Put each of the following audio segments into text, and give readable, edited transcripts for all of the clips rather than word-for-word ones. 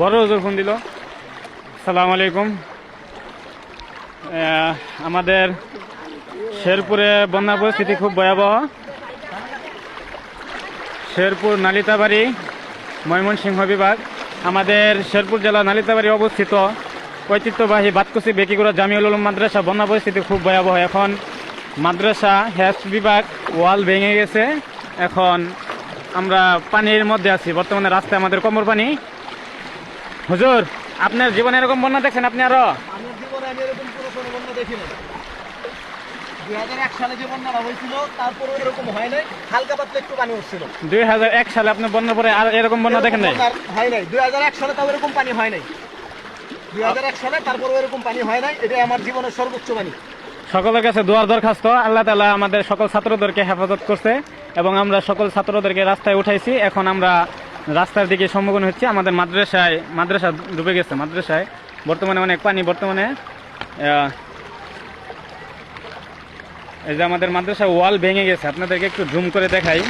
বড় হুজুর ফোন দিল। আসসালামু আলাইকুম। আমাদের শেরপুরে বন্যা পরিস্থিতি খুব ভয়াবহ। শেরপুর নালিতাবাড়ি ময়মনসিংহ বিভাগ। আমাদের শেরপুর জেলা নালিতাবাড়ি অবস্থিত ঐতিহ্যবাহী বাতকুচি বেকিগুড়া জামিউল উলুম মাদ্রাসা বন্যা পরিস্থিতি খুব ভয়াবহ। এখন মাদ্রাসা হেফজ বিভাগ ওয়াল ভেঙে গেছে। এখন আমরা পানির মধ্যে আছি, বর্তমানে রাস্তায় আমাদের কোমর পানি। হুজুর, আপনার জীবনে এরকম বন্যা দেখছেন আপনি? আরো আমার জীবনে আমি এরকম কোনো বন্যা দেখিনি। 2001 সালে যে বন্যাটা হয়েছিল তারপরে এরকম হয় নাই, হালকা পাতলা একটু পানি উঠছিল। 2001 সালে আপনি বন্যা পরে আর এরকম বন্যা দেখেন নাই? হয় নাই। 2001 সালে তাও এরকম পানি হয় নাই। 2001 সালে তারপরে এরকম পানি হয় নাই। এটা আমার জীবনের সর্বোচ্চ পানি। সকলের কাছে দোয়ার দরখাস্ত, আল্লাহ তাআলা আমাদের সকল ছাত্রদেরকে হেফাজত করছে এবং আমরা সকল ছাত্রদেরকে রাস্তায় উঠাইছি। এখন আমরা রাস্তার দিকে সম্মুখীন হচ্ছি। আমাদের মাদ্রাসা ডুবে গেছে। মাদ্রাসায় বর্তমানে অনেক পানি। বর্তমানে এই যে আমাদের মাদ্রাসা ওয়াল ভেঙে গেছে, আপনাদেরকে একটু জুম করে দেখাই।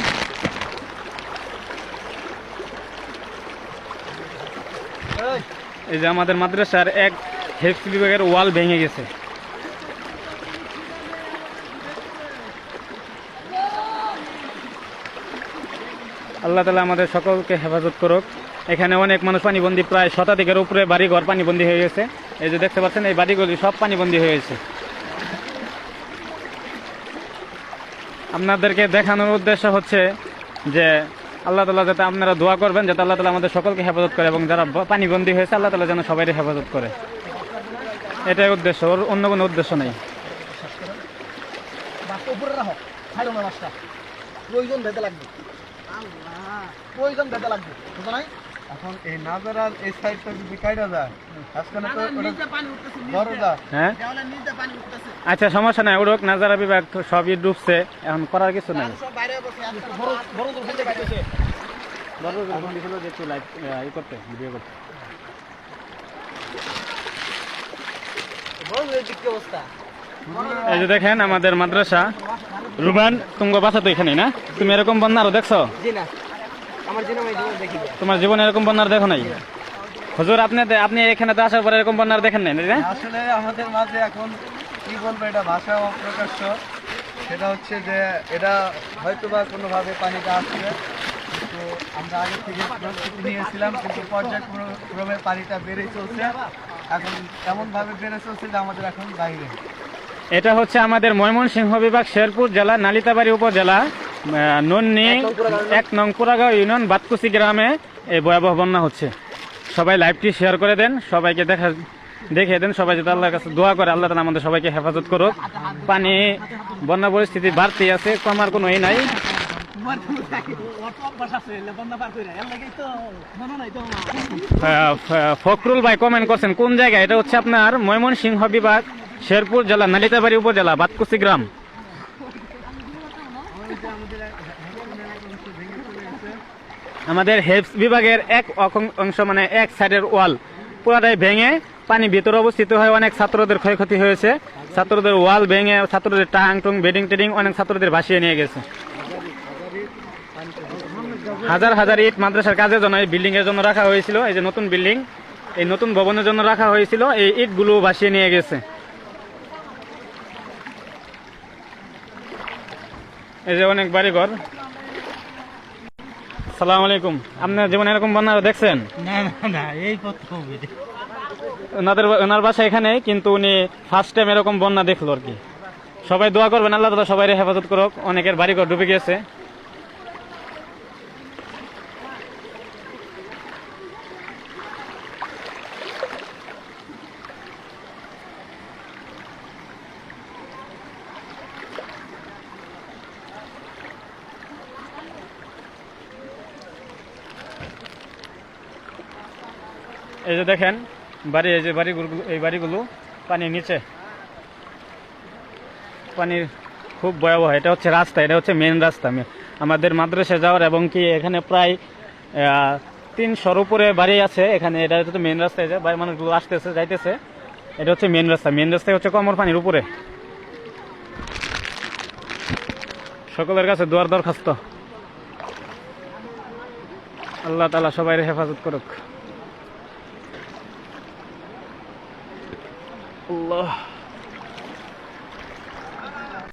এই যে আমাদের মাদ্রাসার এক হেফজ বিভাগের ওয়াল ভেঙে গেছে। আল্লাহ তাআলা আমাদের সকলকে হেফাজত করুক। এখানে অনেক মানুষ পানিবন্দী, প্রায় শতাধিকের উপরে বাড়িঘর পানিবন্দী হয়ে গেছে। এই যে দেখতে পাচ্ছেন, এই বাড়িগুলি সব পানিবন্দী হয়ে গেছে। আপনাদেরকে দেখানোর উদ্দেশ্য হচ্ছে যে আল্লাহ তাআলা যাতে আপনারা দোয়া করবেন, যাতে আল্লাহ তাআলা আমাদের সকলকে হেফাজত করে এবং যারা পানিবন্দী হয়েছে আল্লাহ তাআলা যেন সবাই হেফাজত করে। এটাই উদ্দেশ্য, ওর অন্য কোনো উদ্দেশ্য নেই। প্রয়োজন ভেদে লাগবে, প্রয়োজন ভেদে লাগবে, বুঝো নাই? এখন এই নাজারার এই সাইডটা যদি কাইটা যায় আজকে তো বড় যায়। হ্যাঁ, আচ্ছা, সমস্যা নাই, ওরক নাজারা বিভাগ তো সবই ডুবছে, এখন করার কিছু নাই। এই যে দেখেন আমাদের মাদ্রাসা। রুবান, তুঙ্গ বাসা তো এখানে না? তুমি এরকম বন্যা আরো দেখছো? তোমার জীবনে এরকম বন্যার দেখো নাই? হুজুর, আপনি এখানে তো আসার পরে এরকম বন্যার দেখেন নাই? আসলে আমাদের মাঝে এখন কি বলবো, এটা ভাষা অপ্রকাশ্য। সেটা হচ্ছে যে এটা হয়তো বা কোনোভাবে পানিটা আসছে, কিন্তু আমরা আগে থেকে প্রস্তুতি নিয়েছিলাম, কিন্তু পর্যায়ক্রমে পানিটা বেড়ে চলছে। এখন এমনভাবে বেড়ে চলছে যে আমাদের এখন বাইরে। এটা হচ্ছে আমাদের ময়মনসিংহ বিভাগ শেরপুর জেলা নালিতাবাড়ি উপজেলা নন্নি 1 নং পুরাগাঁও ইউনিয়ন বাতকুচি গ্রামে এই ভয়াবহ বন্যা হচ্ছে। সবাই লাইভটি শেয়ার করে দেন, সবাইকে দেখিয়ে দেন। সবাই যাতে আল্লাহর কাছে দোয়া করে আল্লাহ তাআলা আমাদের সবাইকে হেফাজত করুক। পানি বন্যা পরিস্থিতি বাড়তেই আছে, কমার কোনো ই নাই। ফখরুল ভাই কমেন্ট করছেন কোন জায়গায়? এটা হচ্ছে আপনার ময়মনসিংহ বিভাগ শেরপুর জেলা নালিতাবাড়ি উপজেলা বাতকুচি গ্রাম। আমাদের হেফজ বিভাগের এক অংশ, মানে এক সাইডের ওয়াল পুরাটাই ভেঙে পানি ভিতরে অবস্থিত হয়। অনেক ছাত্রদের ক্ষয়ক্ষতি হয়েছে। ছাত্রদের ওয়াল ভেঙে ছাত্রদের টাং টুং বেডিং টেডিং অনেক ছাত্রদের ভাসিয়ে নিয়ে গেছে। হাজার হাজার ইট মাদ্রাসার কাজের জন্য, এই বিল্ডিং এর জন্য রাখা হয়েছিল। এই যে নতুন বিল্ডিং, এই নতুন ভবনের জন্য রাখা হয়েছিল, এই ইটগুলো ভাসিয়ে নিয়ে গেছে। এই যে অনেক বাড়িঘর। আসসালামু আলাইকুম। আপনার জীবনে এরকম বন্যা দেখছেন? না, এই প্রথম। ওনার বাসা এখানে, কিন্তু উনি ফার্স্ট টাইম এরকম বন্যা দেখলো আর কি। সবাই দোয়া করবেন আল্লাহ তাআলা সবাই হেফাজত করুক। অনেকের বাড়িঘর ডুবে গেছে। এই যে দেখেন বাড়ি, এই যে বাড়িগুলো পানির নিচে। পানির খুব ভয়াবহ। এটা হচ্ছে রাস্তা, এটা হচ্ছে মেন রাস্তা আমাদের মাদ্রাসায় যাওয়ার, এবং কি এখানে প্রায় 300-র উপরে বাড়ি আছে এখানে। এটা হচ্ছে মেন রাস্তায় যে মানুষগুলো আসতেছে যাইতেছে, এটা হচ্ছে মেন রাস্তা। মেন রাস্তায় হচ্ছে কোমর পানির উপরে। সকলের কাছে দোয়ার দরখাস্ত। আল্লাহ তাআলা সবাই হেফাজত করুক। আল্লাহ।